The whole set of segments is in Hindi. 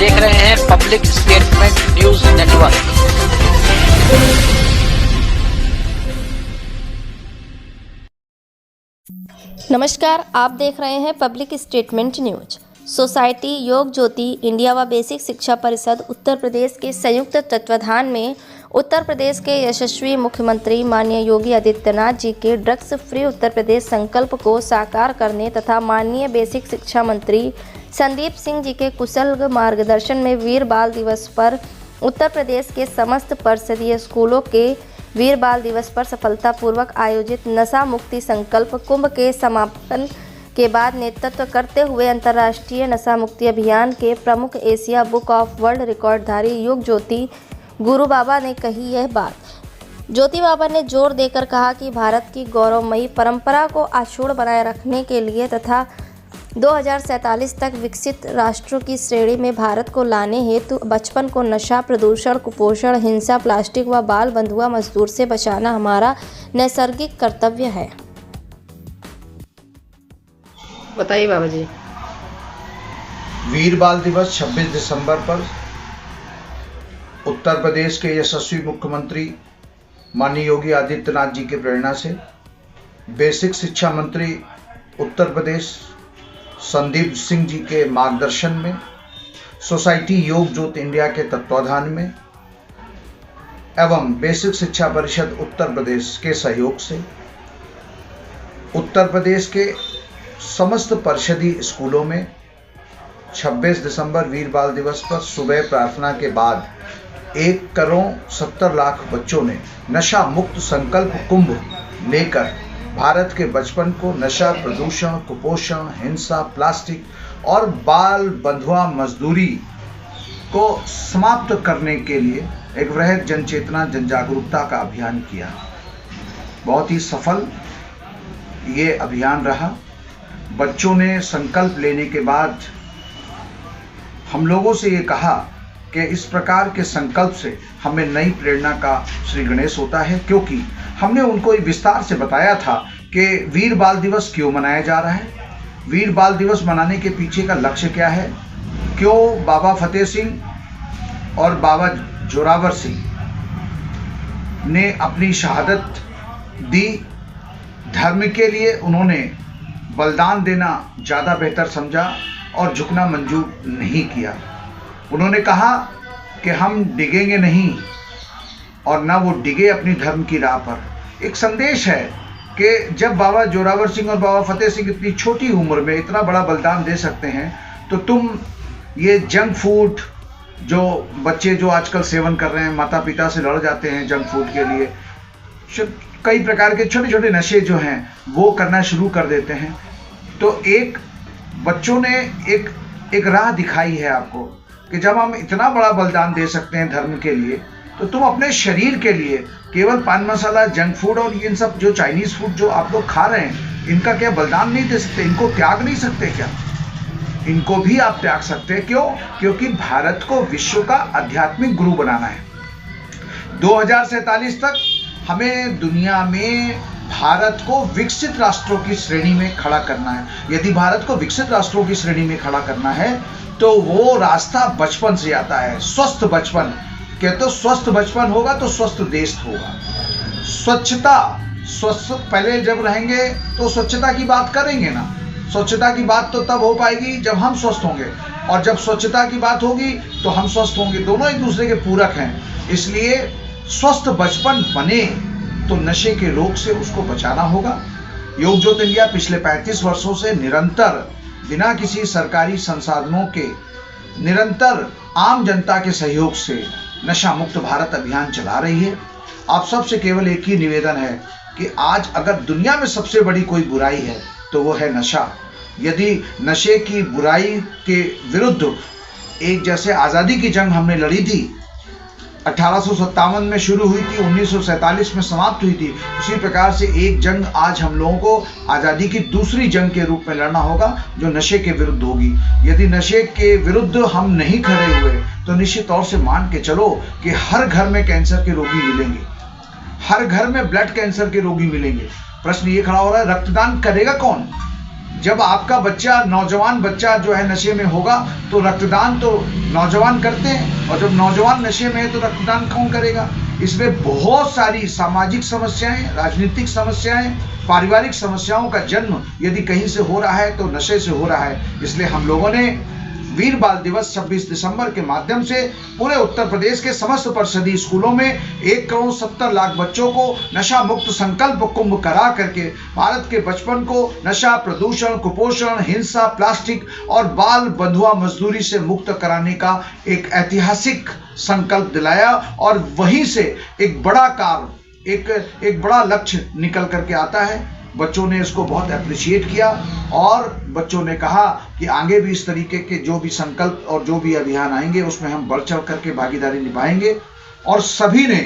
देख रहे हैं पब्लिक स्टेटमेंट न्यूज नेटवर्क। नमस्कार, आप देख रहे हैं पब्लिक स्टेटमेंट न्यूज। सोसाइटी योग ज्योति इंडिया व बेसिक शिक्षा परिषद उत्तर प्रदेश के संयुक्त तत्वाधान में उत्तर प्रदेश के यशस्वी मुख्यमंत्री माननीय योगी आदित्यनाथ जी के ड्रग्स फ्री उत्तर प्रदेश संकल्प को साकार करने तथा माननीय बेसिक शिक्षा मंत्री संदीप सिंह जी के कुशल मार्गदर्शन में वीर बाल दिवस पर उत्तर प्रदेश के समस्त परिषदीय स्कूलों के वीर बाल दिवस पर सफलतापूर्वक आयोजित नशा मुक्ति संकल्प कुंभ के समापन के बाद नेतृत्व करते हुए अंतर्राष्ट्रीय नशा मुक्ति अभियान के प्रमुख एशिया बुक ऑफ वर्ल्ड रिकॉर्डधारी योग ज्योति गुरु बाबा ने कही यह बात। ज्योति बाबा ने जोर देकर कहा कि भारत की गौरवमयी परंपरा को अक्षुण्ण बनाए रखने के लिए तथा 2047 तक विकसित राष्ट्रों की श्रेणी में भारत को लाने हेतु बचपन को नशा, प्रदूषण, कुपोषण, हिंसा, प्लास्टिक व बाल बंधुआ मजदूर से बचाना हमारा नैसर्गिक कर्तव्य है। बताइए बाबा जी। वीर बाल दिवस 26 दिसंबर पर उत्तर प्रदेश के यशस्वी मुख्यमंत्री माननीय योगी आदित्यनाथ जी की प्रेरणा से बेसिक शिक्षा मंत्री उत्तर प्रदेश संदीप सिंह जी के मार्गदर्शन में सोसाइटी योग ज्योति इंडिया के तत्वाधान में एवं बेसिक शिक्षा परिषद उत्तर प्रदेश के सहयोग से उत्तर प्रदेश के समस्त परिषदीय स्कूलों में 26 दिसंबर वीर बाल दिवस पर सुबह प्रार्थना के बाद 1,70,00,000 बच्चों ने नशा मुक्त संकल्प कुंभ लेकर भारत के बचपन को नशा, प्रदूषण, कुपोषण, हिंसा, प्लास्टिक और बाल बंधुआ मजदूरी को समाप्त करने के लिए एक वृहद जन चेतना, जन जागरूकता का अभियान किया। बहुत ही सफल ये अभियान रहा। बच्चों ने संकल्प लेने के बाद हम लोगों से ये कहा कि इस प्रकार के संकल्प से हमें नई प्रेरणा का श्री गणेश होता है, क्योंकि हमने उनको विस्तार से बताया था कि वीर बाल दिवस क्यों मनाया जा रहा है, वीर बाल दिवस मनाने के पीछे का लक्ष्य क्या है, क्यों बाबा फतेह सिंह और बाबा जोरावर सिंह ने अपनी शहादत दी। धर्म के लिए उन्होंने बलिदान देना ज़्यादा बेहतर समझा और झुकना मंजूर नहीं किया। उन्होंने कहा कि हम डिगेंगे नहीं और ना वो डिगे अपनी धर्म की राह पर। एक संदेश है कि जब बाबा जोरावर सिंह और बाबा फतेह सिंह इतनी छोटी उम्र में इतना बड़ा बलिदान दे सकते हैं, तो तुम ये जंक फूड जो बच्चे जो आजकल सेवन कर रहे हैं, माता पिता से लड़ जाते हैं जंक फूड के लिए, कई प्रकार के छोटे छोटे नशे जो हैं वो करना शुरू कर देते हैं। तो एक बच्चों ने एक राह दिखाई है आपको कि जब हम इतना बड़ा बलिदान दे सकते हैं धर्म के लिए, तो तुम अपने शरीर के लिए केवल पान मसाला, जंक फूड और इन सब जो चाइनीज फूड जो आप लोग खा रहे हैं, इनका क्या बलिदान नहीं दे सकते? इनको त्याग नहीं सकते क्या? इनको भी आप त्याग सकते हैं। क्यों? क्योंकि भारत को विश्व का आध्यात्मिक गुरु बनाना है। 2047 तक हमें दुनिया में भारत को विकसित राष्ट्रों की श्रेणी में खड़ा करना है। यदि भारत को विकसित राष्ट्रों की श्रेणी में खड़ा करना है तो वो रास्ता बचपन से आता है। स्वस्थ बचपन, कहते स्वस्थ बचपन होगा तो स्वस्थ देश होगा। स्वच्छता, स्वस्थ पहले जब रहेंगे तो स्वच्छता की बात करेंगे ना। स्वच्छता की बात तो तब हो पाएगी जब हम स्वस्थ होंगे, और जब स्वच्छता की बात होगी तो हम स्वस्थ होंगे। दोनों एक दूसरे के पूरक हैं। इसलिए स्वस्थ बचपन बने तो नशे के रोग से उसको बचाना होगा। योग ज्योति इंडिया पिछले 35 वर्षों से निरंतर बिना किसी सरकारी संसाधनों के निरंतर आम जनता के सहयोग से नशा मुक्त भारत अभियान चला रही है। आप सबसे केवल एक ही निवेदन है कि आज अगर दुनिया में सबसे बड़ी कोई बुराई है तो वो है नशा। यदि नशे की बुराई के विरुद्ध एक जैसे आज़ादी की जंग हमने लड़ी थी, 1857 में शुरू हुई थी, 1947 में समाप्त हुई थी, उसी प्रकार से एक जंग आज हम लोगों को आज़ादी की दूसरी जंग के रूप में लड़ना होगा, जो नशे के विरुद्ध होगी। यदि नशे के विरुद्ध हम नहीं खड़े हुए तो निश्चित तौर से मान के चलो कि हर घर में कैंसर के रोगी मिलेंगे, हर घर में ब्लड कैंसर के रोगी मिलेंगे। प्रश्न ये खड़ा हो रहा है, रक्तदान करेगा कौन? जब आपका बच्चा, नौजवान बच्चा जो है नशे में होगा तो रक्तदान तो नौजवान करते हैं, और जब नौजवान नशे में है तो रक्तदान कौन करेगा। इसमें बहुत सारी सामाजिक समस्याएं, राजनीतिक समस्याएं, पारिवारिक समस्याओं का जन्म यदि कहीं से हो रहा है तो नशे से हो रहा है। इसलिए हम लोगों ने वीर बाल दिवस 26 दिसंबर के माध्यम से पूरे उत्तर प्रदेश के समस्त परिषदीय स्कूलों में 1,70,00,000 बच्चों को नशा मुक्त संकल्प कुंभ करा करके भारत के बचपन को नशा, प्रदूषण, कुपोषण, हिंसा, प्लास्टिक और बाल बंधुआ मजदूरी से मुक्त कराने का एक ऐतिहासिक संकल्प दिलाया। और वहीं से एक बड़ा कार्य, एक बड़ा लक्ष्य निकल करके आता है। बच्चों ने इसको बहुत अप्रिशिएट किया और बच्चों ने कहा कि आगे भी इस तरीके के जो भी संकल्प और जो भी अभियान आएंगे उसमें हम बढ़ चढ़ करके भागीदारी निभाएंगे। और सभी ने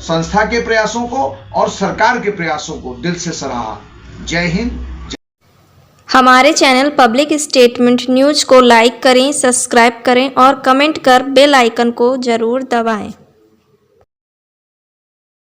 संस्था के प्रयासों को और सरकार के प्रयासों को दिल से सराहा। जय हिंद। हमारे चैनल पब्लिक स्टेटमेंट न्यूज को लाइक करें, सब्सक्राइब करें और कमेंट कर बेल आइकन को जरूर दबाएं।